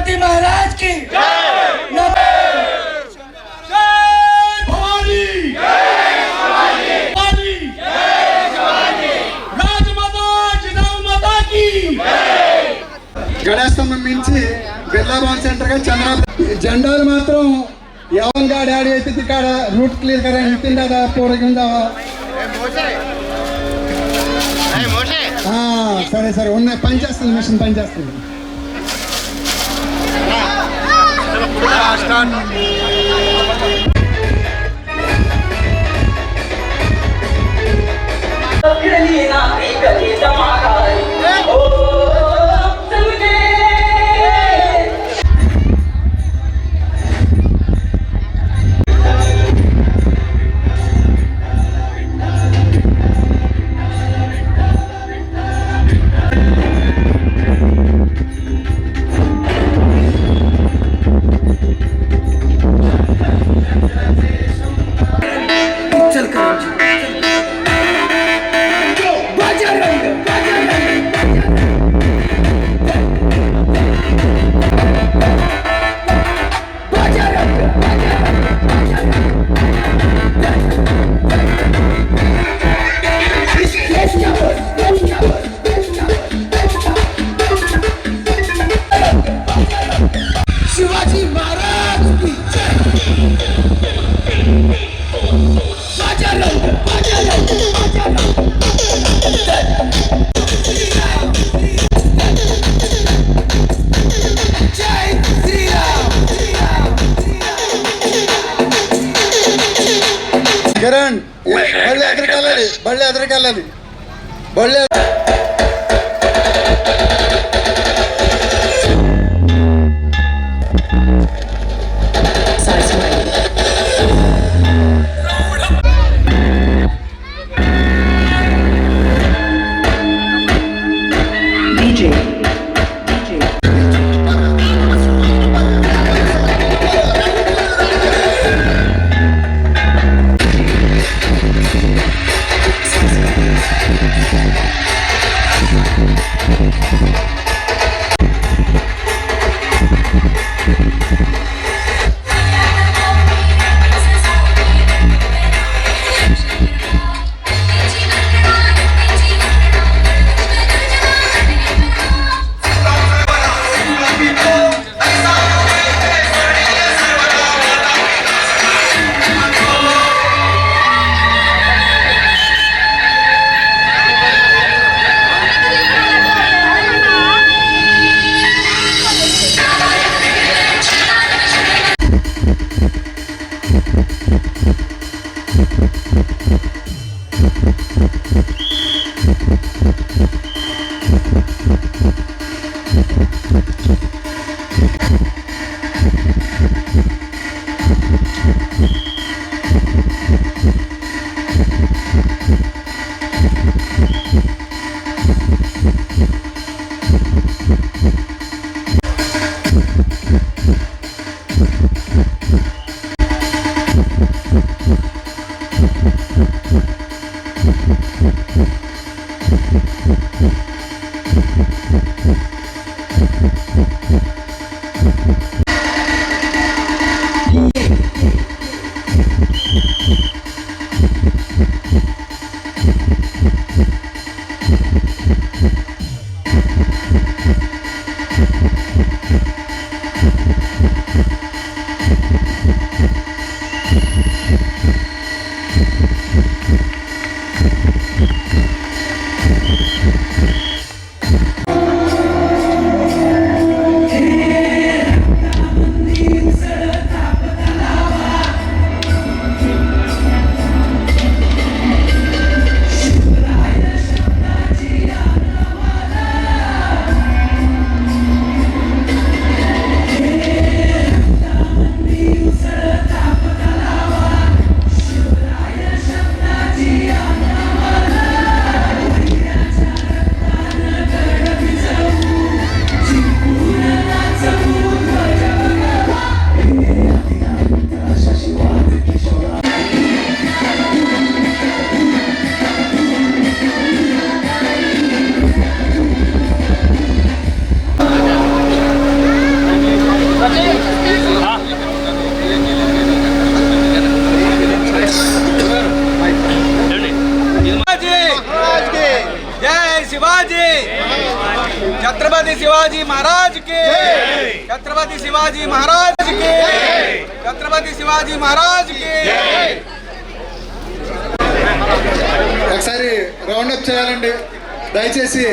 छत्रपति महाराज की గణేశస్తంభం మించి బిర్లా భవన్ సెంటర్ గా చంద్ర జెండాలు మాత్రం ఎవన్ గాడి ఆడి అయితే ఇక్కడ రూట్ క్లియర్ కరా నితిన్ దాదా పోరగిందా సరే సరే ఉన్నాయి పనిచేస్తుంది మిషన్ పనిచేస్తుంది शिवाजी महाराज की किरण बड़े अदरकाली बड़े जय शिवाजी, छत्रपति शिवाजी महाराज के, छत्रपति शिवाजी महाराज के, छत्रपति शिवाजी महाराज के। ఒకసారి రౌండ్ అప్ చేయాలండి దయచేసి.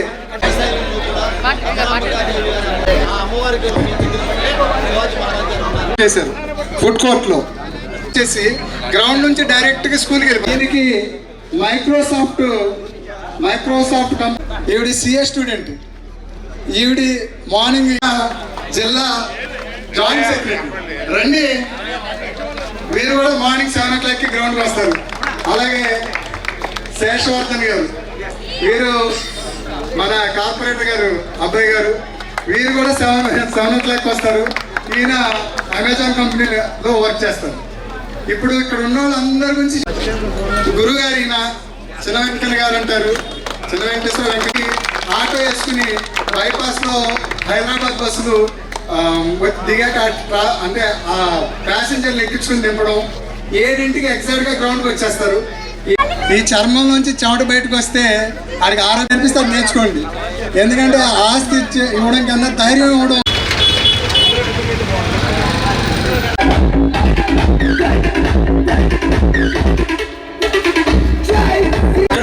చేశారు ఫుడ్ కోర్ట్ లో చేసి గ్రౌండ్ నుంచి డైరెక్ట్ గా స్కూల్కి వెళ్ళి దీనికి మైక్రోసాఫ్ట్ ఈవిడి సిఏ స్టూడెంట్, ఈవిడి మార్నింగ్ జిల్లా జాయింట్ సెక్రటరీ. రండి, వీరు కూడా మార్నింగ్ 7 o'clock గ్రౌండ్కి వస్తారు. అలాగే శేషవర్ధన్ గారు, వీరు మన కార్పొరేటర్ గారు అబ్బాయి గారు, వీరు కూడా 7 o'clock వస్తారు. ఈయన అమెజాన్ కంపెనీలో వర్క్ చేస్తారు. ఇప్పుడు ఇక్కడ ఉన్న వాళ్ళందరి గురించి గురువు గారు ఈయన చిన్న వెంకన్న గారు అంటారు. చిన్న వెంకటేశ్వర వెంకటి ఆటో వేసుకుని బైపాస్లో హైదరాబాద్ బస్సులు దిగాక అంటే ఆ ప్యాసింజర్లు ఎక్కించుకుని దింపడం, 7 ఎగ్జాక్ట్గా గ్రౌండ్కి వచ్చేస్తారు. ఈ చర్మం నుంచి చెమట బయటకు వస్తే ఆడికి ఆరోగ్యం అనిపిస్తే నేర్చుకోండి. ఎందుకంటే ఆస్తి ఇవ్వడం కన్నా ధైర్యం ఇవ్వడం.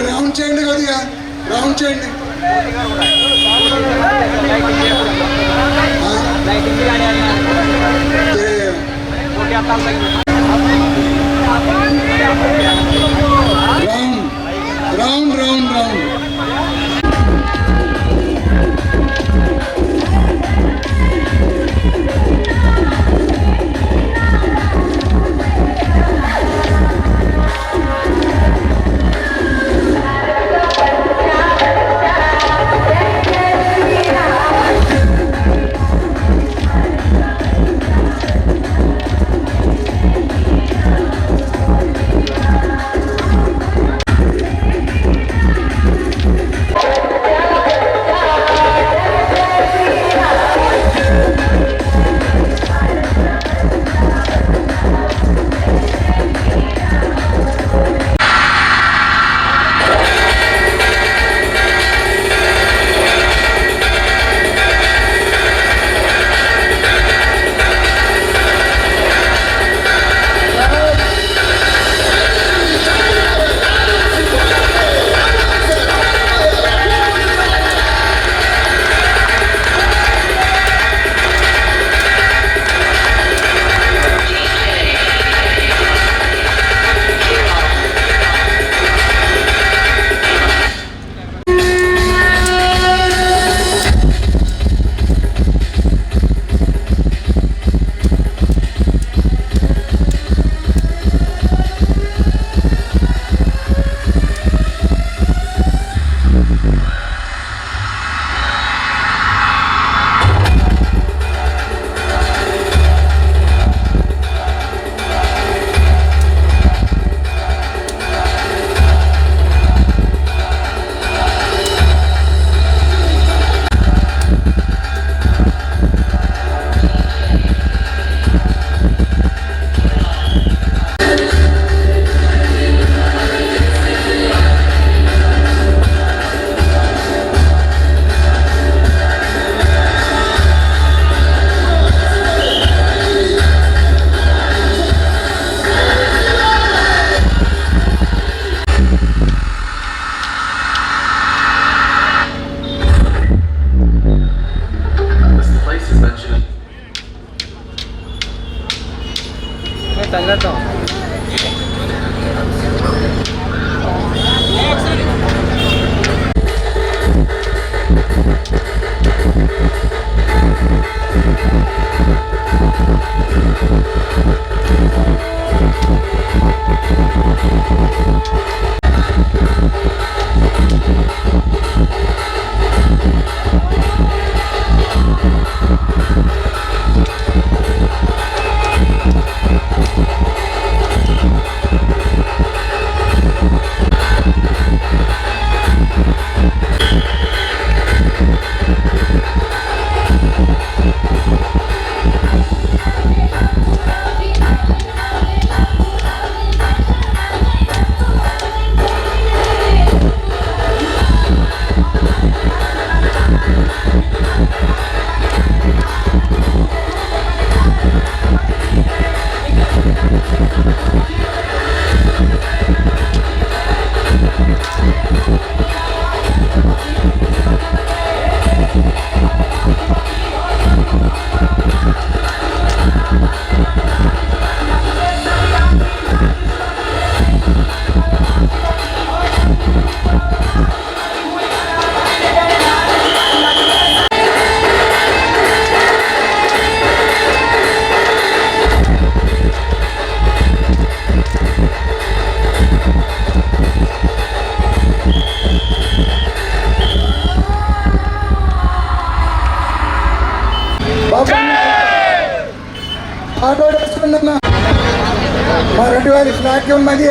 రౌండ్ చేయండి, కొద్దిగా రౌండ్ చేయండి. రౌండ్ రౌండ్ రౌండ్ తగ్గతాం. ఆటో వేసుకున్నా మా 2000 ఫ్లాట్ ఉన్నది.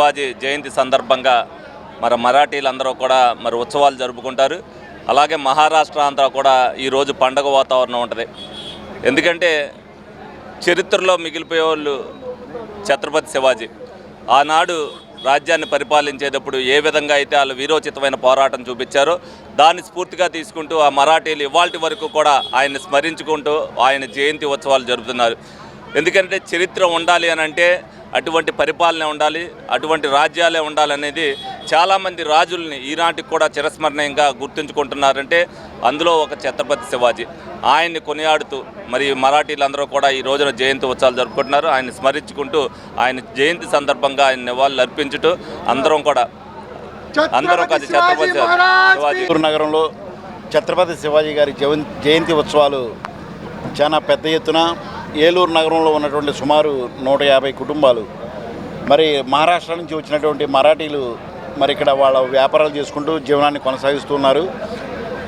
శివాజీ జయంతి సందర్భంగా మరి మరాఠీలందరూ కూడా మరి ఉత్సవాలు జరుపుకుంటారు. అలాగే మహారాష్ట్ర అంతా కూడా ఈరోజు పండగ వాతావరణం ఉంటుంది. ఎందుకంటే చరిత్రలో మిగిలిపోయే వాళ్ళు ఛత్రపతి శివాజీ. ఆనాడు రాజ్యాన్ని పరిపాలించేటప్పుడు ఏ విధంగా అయితే వాళ్ళు వీరోచితమైన పోరాటం చూపించారో దాన్ని స్ఫూర్తిగా తీసుకుంటూ ఆ మరాఠీలు ఇవాల్టి వరకు కూడా ఆయన్ని స్మరించుకుంటూ ఆయన జయంతి ఉత్సవాలు జరుపుతున్నారు. ఎందుకంటే చరిత్ర ఉండాలి అని అంటే అటువంటి పరిపాలన ఉండాలి, అటువంటి రాజ్యాలే ఉండాలనేది చాలామంది రాజుల్ని ఈనాటికి కూడా చిరస్మరణీయంగా గుర్తుంచుకుంటున్నారంటే అందులో ఒక ఛత్రపతి శివాజీ. ఆయన్ని కొనియాడుతూ మరి మరాఠీలందరూ కూడా ఈ రోజున జయంతి ఉత్సవాలు జరుపుకుంటున్నారు. ఆయన్ని స్మరించుకుంటూ ఆయన జయంతి సందర్భంగా ఆయన నివాళులు అర్పించుతూ అందరం కలిసి ఛత్రపతి శివాజీ నగరంలో ఛత్రపతి శివాజీ గారి జయంతి ఉత్సవాలు చాలా పెద్ద ఎత్తున ఏలూరు నగరంలో ఉన్నటువంటి సుమారు 150 కుటుంబాలు మరి మహారాష్ట్ర నుంచి వచ్చినటువంటి మరాఠీలు మరి ఇక్కడ వాళ్ళ వ్యాపారాలు చేసుకుంటూ జీవనాన్ని కొనసాగిస్తున్నారు.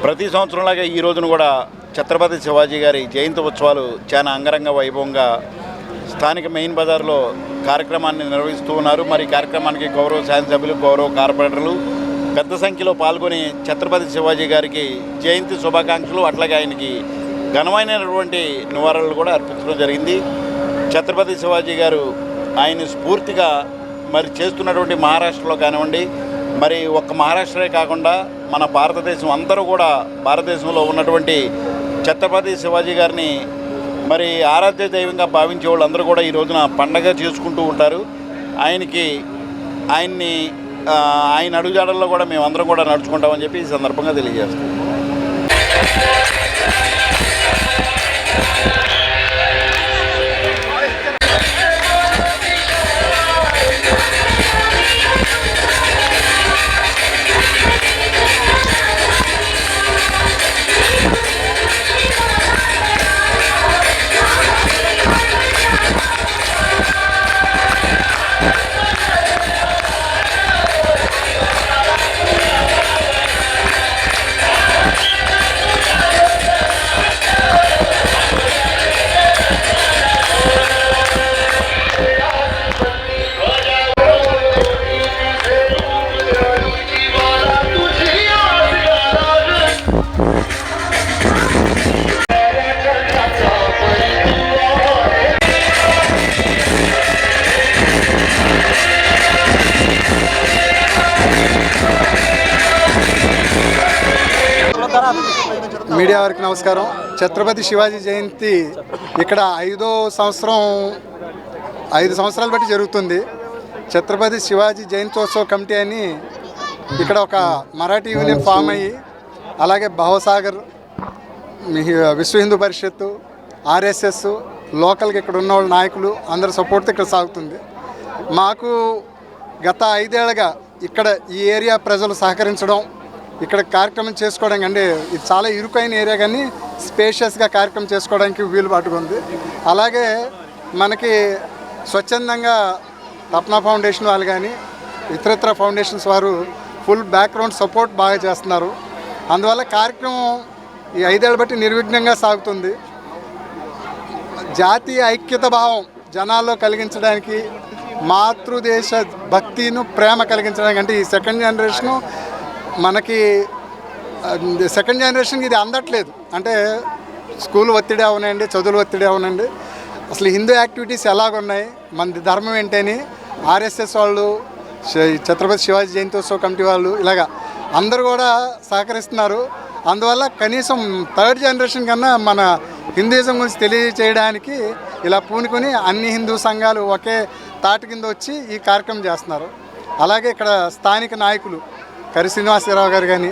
ప్రతి సంవత్సరంలాగా ఈ రోజున కూడా ఛత్రపతి శివాజీ గారి జయంతి ఉత్సవాలు చాలా అంగరంగ వైభవంగా స్థానిక మెయిన్ బజార్లో కార్యక్రమాన్ని నిర్వహిస్తూ ఉన్నారు. మరి కార్యక్రమానికి గౌరవ శాసనసభ్యులు, గౌరవ కార్పొరేటర్లు పెద్ద సంఖ్యలో పాల్గొని ఛత్రపతి శివాజీ గారికి జయంతి శుభాకాంక్షలు అట్లాగే ఆయనకి ఘనమైనటువంటి నివారణలు కూడా అర్పించడం జరిగింది. ఛత్రపతి శివాజీ గారు ఆయన స్ఫూర్తిగా మరి చేస్తున్నటువంటి మహారాష్ట్రలో కానివ్వండి, మరి ఒక్క మహారాష్ట్రే కాకుండా మన భారతదేశం అందరూ కూడా భారతదేశంలో ఉన్నటువంటి ఛత్రపతి శివాజీ గారిని మరి ఆరాధ్య దైవంగా భావించే వాళ్ళందరూ కూడా ఈ రోజున పండగ చేసుకుంటూ ఉంటారు. ఆయన అడుగుజాడల్లో కూడా మేమందరం కూడా నడుచుకుంటామని చెప్పి ఈ సందర్భంగా తెలియజేస్తాం. మీడియా వారికి నమస్కారం. ఛత్రపతి శివాజీ జయంతి ఇక్కడ 5 సంవత్సరాలు బట్టి జరుగుతుంది. ఛత్రపతి శివాజీ జయంతోత్సవ కమిటీ అని ఇక్కడ ఒక మరాఠీ యూనియన్ ఫామ్ అయ్యి, అలాగే భవసాగర్, విశ్వ హిందూ పరిషత్తు, ఆర్ఎస్ఎస్, లోకల్గా ఇక్కడ ఉన్న వాళ్ళ నాయకులు అందరి సపోర్ట్తో ఇక్కడ సాగుతుంది. మాకు గత 5 ఏళ్ళగా ఇక్కడ ఈ ఏరియా ప్రజలు సహకరించడం, ఇక్కడ కార్యక్రమం చేసుకోవడానికి, అంటే ఇది చాలా ఇరుకైన ఏరియా కానీ స్పేషియస్గా కార్యక్రమం చేసుకోవడానికి వీలు పట్టుకుంది. అలాగే మనకి స్వచ్ఛందంగా తప్నా ఫౌండేషన్ వాళ్ళు కానీ ఇతరత్ర ఫౌండేషన్స్ వారు ఫుల్ బ్యాక్గ్రౌండ్ సపోర్ట్ బాగా చేస్తున్నారు. అందువల్ల కార్యక్రమం ఈ 5 ఏళ్ళ బట్టి నిర్విఘ్నంగా సాగుతుంది. జాతీయ ఐక్యత భావం జనాల్లో కలిగించడానికి, మాతృదేశ భక్తిను ప్రేమ కలిగించడానికి, అంటే ఈ సెకండ్ జనరేషన్కి ఇది అందట్లేదు. అంటే స్కూల్ ఒత్తిడి అవునండి, చదువులు ఒత్తిడి అవునండి, అసలు హిందూ యాక్టివిటీస్ ఎలాగున్నాయి, మన ధర్మం ఏంటని ఆర్ఎస్ఎస్ వాళ్ళు, ఛత్రపతి శివాజీ జయంతోత్సవ కమిటీ వాళ్ళు ఇలాగా అందరూ కూడా సహకరిస్తున్నారు. అందువల్ల కనీసం 3rd జనరేషన్ కన్నా మన హిందూయిజం గురించి తెలియజేయడానికి ఇలా పూనుకొని అన్ని హిందూ సంఘాలు ఒకే తాటి కింద వచ్చి ఈ కార్యక్రమం చేస్తున్నారు. అలాగే ఇక్కడ స్థానిక నాయకులు కరి శ్రీనివాసరావు గారు కానీ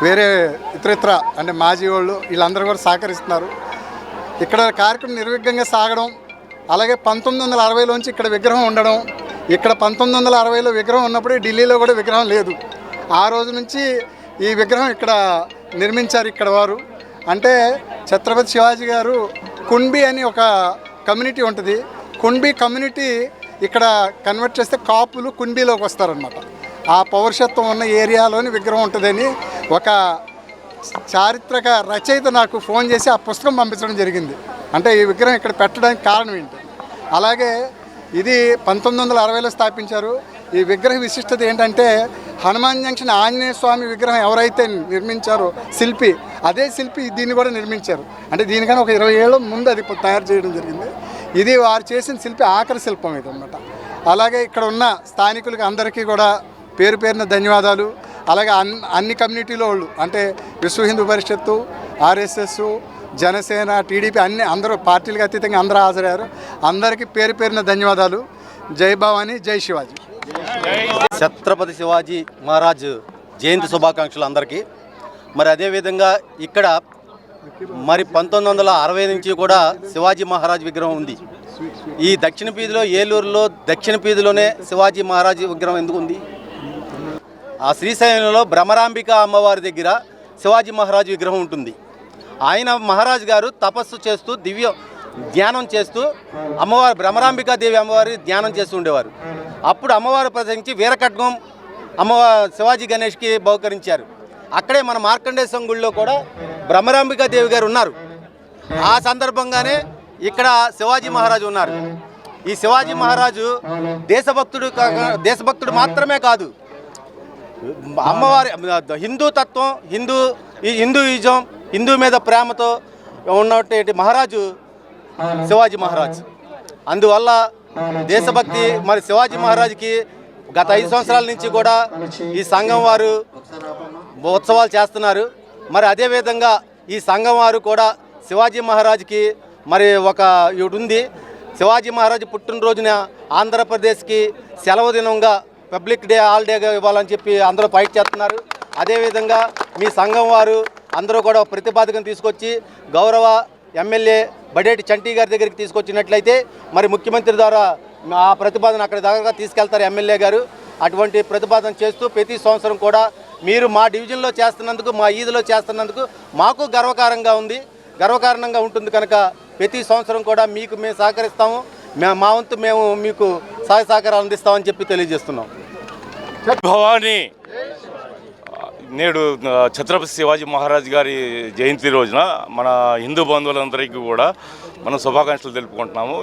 వేరే ఇతరత్ర అంటే మాజీ వాళ్ళు వీళ్ళందరూ కూడా సహకరిస్తున్నారు. ఇక్కడ కార్యక్రమం నిర్విఘ్నంగా సాగడం, అలాగే 1960లోంచి ఇక్కడ విగ్రహం ఉండడం, ఇక్కడ 1960లో విగ్రహం ఉన్నప్పుడే ఢిల్లీలో కూడా విగ్రహం లేదు. ఆ రోజు నుంచి ఈ విగ్రహం ఇక్కడ నిర్మించారు ఇక్కడ వారు. అంటే ఛత్రపతి శివాజీ గారు కుంబి అని ఒక కమ్యూనిటీ ఉంటుంది. కుంబి కమ్యూనిటీ ఇక్కడ కన్వర్ట్ చేస్తే కాపులు కుంబీలోకి వస్తారనమాట. ఆ పౌరుషత్వం ఉన్న ఏరియాలోని విగ్రహం ఉంటుందని ఒక చారిత్రక రచయిత నాకు ఫోన్ చేసి ఆ పుస్తకం పంపించడం జరిగింది. అంటే ఈ విగ్రహం ఇక్కడ పెట్టడానికి కారణం ఏంటి. అలాగే ఇది 1960లో స్థాపించారు. ఈ విగ్రహ విశిష్టత ఏంటంటే హనుమాన్ జంక్షన్ ఆంజనేయ స్వామి విగ్రహం ఎవరైతే నిర్మించారో శిల్పి, అదే శిల్పి దీన్ని కూడా నిర్మించారు. అంటే దీనికన్నా ఒక 20 ఏళ్ళ ముందు అది తయారు చేయడం జరిగింది. ఇది వారు చేసిన శిల్పి ఆఖరి శిల్పం ఇది అన్నమాట. అలాగే ఇక్కడ ఉన్న స్థానికులకి అందరికీ కూడా పేరు పేరున ధన్యవాదాలు. అలాగే అన్ని కమ్యూనిటీలో వాళ్ళు అంటే విశ్వ హిందూ పరిషత్తు, ఆర్ఎస్ఎస్, జనసేన, టీడీపీ అందరూ పార్టీలకు అతీతంగా అందరూ హాజరయ్యారు. అందరికీ పేరు పేరున ధన్యవాదాలు. జై భవానీ, జై శివాజీ. ఛత్రపతి శివాజీ మహారాజ్ జయంతి శుభాకాంక్షలు అందరికీ. మరి అదేవిధంగా ఇక్కడ మరి 1960 నుంచి కూడా శివాజీ మహారాజ్ విగ్రహం ఉంది. ఈ దక్షిణ వీధిలో, ఏలూరులో దక్షిణ వీధిలోనే శివాజీ మహారాజ్ విగ్రహం ఎందుకు ఉంది? ఆ శ్రీశైలంలో భ్రమరాంబిక అమ్మవారి దగ్గర శివాజీ మహారాజ్ విగ్రహం ఉంటుంది. ఆయన మహారాజు గారు తపస్సు చేస్తూ ధ్యానం చేస్తూ అమ్మవారి భ్రమరాంబికాదేవి అమ్మవారి ధ్యానం చేస్తూ ఉండేవారు. అప్పుడు అమ్మవారు ప్రసంగించి వీరకట్నం శివాజీ గణేష్కి బహుకరించారు. అక్కడే మన మార్కండేశ్వరం గుడిలో కూడా భ్రమరాంబికాదేవి గారు ఉన్నారు. ఆ సందర్భంగానే ఇక్కడ శివాజీ మహారాజు ఉన్నారు. ఈ శివాజీ మహారాజు దేశభక్తుడు మాత్రమే కాదు, అమ్మవారి హిందూ తత్వం, హిందూయిజం, హిందూ మీద ప్రేమతో ఉన్నటువంటి మహారాజు శివాజీ మహారాజ్. అందువల్ల దేశభక్తి మరి శివాజీ మహారాజ్కి గత 5 సంవత్సరాల నుంచి కూడా ఈ సంఘం వారు ఉత్సవాలు చేస్తున్నారు. మరి అదేవిధంగా ఈ సంఘం వారు కూడా శివాజీ మహారాజ్కి మరి ఒక ఇటు ఉంది. శివాజీ మహారాజ్ పుట్టినరోజున ఆంధ్రప్రదేశ్కి సెలవు దినంగా పబ్లిక్ డే, హాలిడేగా ఇవ్వాలని చెప్పి అందరూ ఫైట్ చేస్తున్నారు. అదేవిధంగా మీ సంఘం వారు అందరూ కూడా ప్రతిపాదకం తీసుకొచ్చి గౌరవ ఎమ్మెల్యే బడేటి చంటి గారి దగ్గరికి తీసుకొచ్చినట్లయితే మరి ముఖ్యమంత్రి ద్వారా ఆ ప్రతిపాదన అక్కడ దగ్గరగా తీసుకెళ్తారు ఎమ్మెల్యే గారు. అటువంటి ప్రతిపాదన చేస్తూ ప్రతి సంవత్సరం కూడా మీరు మా డివిజన్లో చేస్తున్నందుకు, మా ఈదులో చేస్తున్నందుకు మాకు గర్వకారణంగా ఉంటుంది కనుక ప్రతి సంవత్సరం కూడా మీకు మేము సహకరిస్తాము. మా వంతు మేము మీకు సహాయ సహకారాలు అందిస్తామని చెప్పి తెలియజేస్తున్నాం. భవానీ నేడు ఛత్రపతి శివాజీ మహారాజ్ గారి జయంతి రోజున మన హిందూ బంధువులందరికీ కూడా మనం శుభాకాంక్షలు తెలుపుకుంటున్నాము.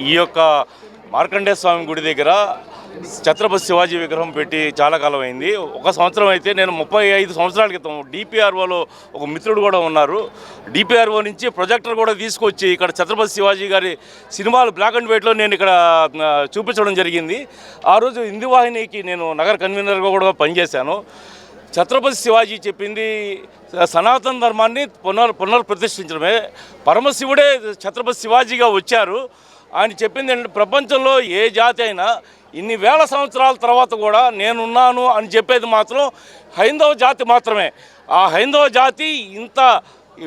ఈ యొక్క మార్కండేయ స్వామి గుడి దగ్గర ఛత్రపతి శివాజీ విగ్రహం పెట్టి చాలా కాలం అయింది. ఒక సంవత్సరం అయితే నేను 35 సంవత్సరాల క్రితం డిపిఆర్ఓలో ఒక మిత్రుడు కూడా ఉన్నారు. డిపిఆర్ఓ నుంచి ప్రొజెక్టర్ కూడా తీసుకొచ్చి ఇక్కడ ఛత్రపతి శివాజీ గారి సినిమాలు బ్లాక్ అండ్ వైట్లో నేను ఇక్కడ చూపించడం జరిగింది. ఆ రోజు హిందూ వాహినికి నేను నగర కన్వీనర్గా కూడా పనిచేశాను. ఛత్రపతి శివాజీ చెప్పింది సనాతన ధర్మాన్ని పునర్ప్రతిష్ఠించడమే. పరమశివుడే ఛత్రపతి శివాజీగా వచ్చారు. ఆయన చెప్పింది ఏంటంటే ప్రపంచంలో ఏ జాతి అయినా ఇన్ని వేల సంవత్సరాల తర్వాత కూడా నేనున్నాను అని చెప్పేది మాత్రం హైందవ జాతి మాత్రమే. ఆ హైందవ జాతి ఇంత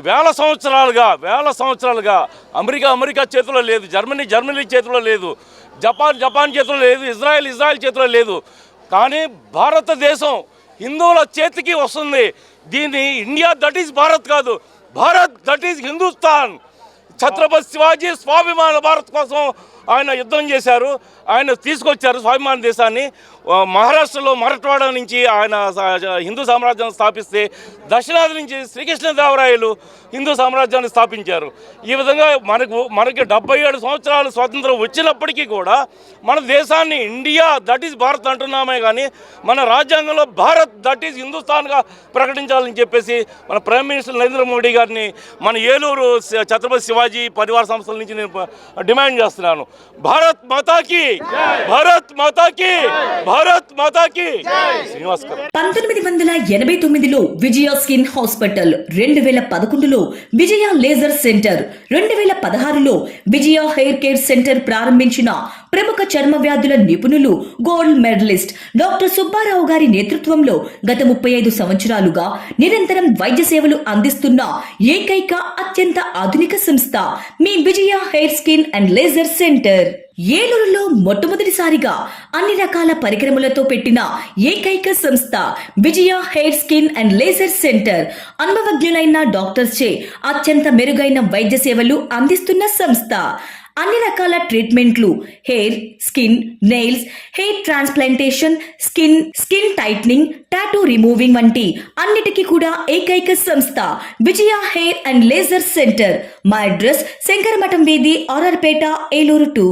వేల సంవత్సరాలుగా అమెరికా చేతిలో లేదు, జర్మనీ చేతిలో లేదు, జపాన్ చేతిలో లేదు, ఇజ్రాయెల్ చేతిలో లేదు. కానీ భారతదేశం హిందువుల చేతికి వస్తుంది. దీన్ని ఇండియా దట్ ఈజ్ భారత్ కాదు, భారత్ దట్ ఈజ్ హిందుస్థాన్. ఛత్రపతి శివాజీ స్వాభిమాన భారత్ కోసం ఆయన యుద్ధం చేశారు. ఆయన తీసుకొచ్చారు స్వాభిమాన దేశాన్ని. మహారాష్ట్రలో మరాఠవాడ నుంచి ఆయన హిందూ సామ్రాజ్యాన్ని స్థాపిస్తే దక్షిణాది నుంచి శ్రీకృష్ణదేవరాయలు హిందూ సామ్రాజ్యాన్ని స్థాపించారు. ఈ విధంగా మనకి 77 సంవత్సరాలు స్వాతంత్రం వచ్చినప్పటికీ కూడా మన దేశాన్ని ఇండియా దట్ ఈజ్ భారత్ అంటున్నామే కానీ మన రాజ్యాంగంలో భారత్ దట్ ఈజ్ హిందుస్థాన్గా ప్రకటించాలని చెప్పేసి మన ప్రైమ్ మినిస్టర్ నరేంద్ర మోడీ గారిని మన ఏలూరు ఛత్రపతి శివాజీ పరివార సంస్థల నుంచి నేను డిమాండ్ చేస్తున్నాను. భారత్ మాతాకి, భారత్ మాతాకి, భారత్ మాతాకి. శ్రీనివాస్ 1989లో విజయ స్కిన్ హాస్పిటల్, 2011లో విజయ లేజర్ సెంటర్, 2016లో విజయ హెయిర్ కేర్ సెంటర్ ప్రారంభించిన ప్రముఖ చర్మ వ్యాధుల నిపుణులు, గోల్డ్ మెడలిస్ట్ డాక్టర్ సుబ్బారావు గారి నేతృత్వంలో గత 35 సంవత్సరాలుగా నిరంతరం వైద్య సేవలు అందిస్తున్న ఏకైక అత్యంత ఆధునిక సంస్థ మీ Vijaya hair skin and laser centre. ఏలూరులో మొట్టమొదటిసారిగా అన్ని రకాల పరికరములతో పెట్టిన ఏకైక సంస్థ Vijaya hair skin and laser centre. అనుభవజ్ఞులైన డాక్టర్స్ చే అత్యంత మెరుగైన వైద్య సేవలు అందిస్తున్న సంస్థ. అన్ని రకాల ట్రీట్మెంట్లు, hair, skin, nails, hair transplantation, skin tightening, tattoo removing వంటి అన్నిటికీ కూడా ఏకైక సంస్థ Vijaya hair and laser centre. మా అడ్రస్ శంకరమఠం వీధి, ఆర్ఆర్పేట, ఏలూరు 2.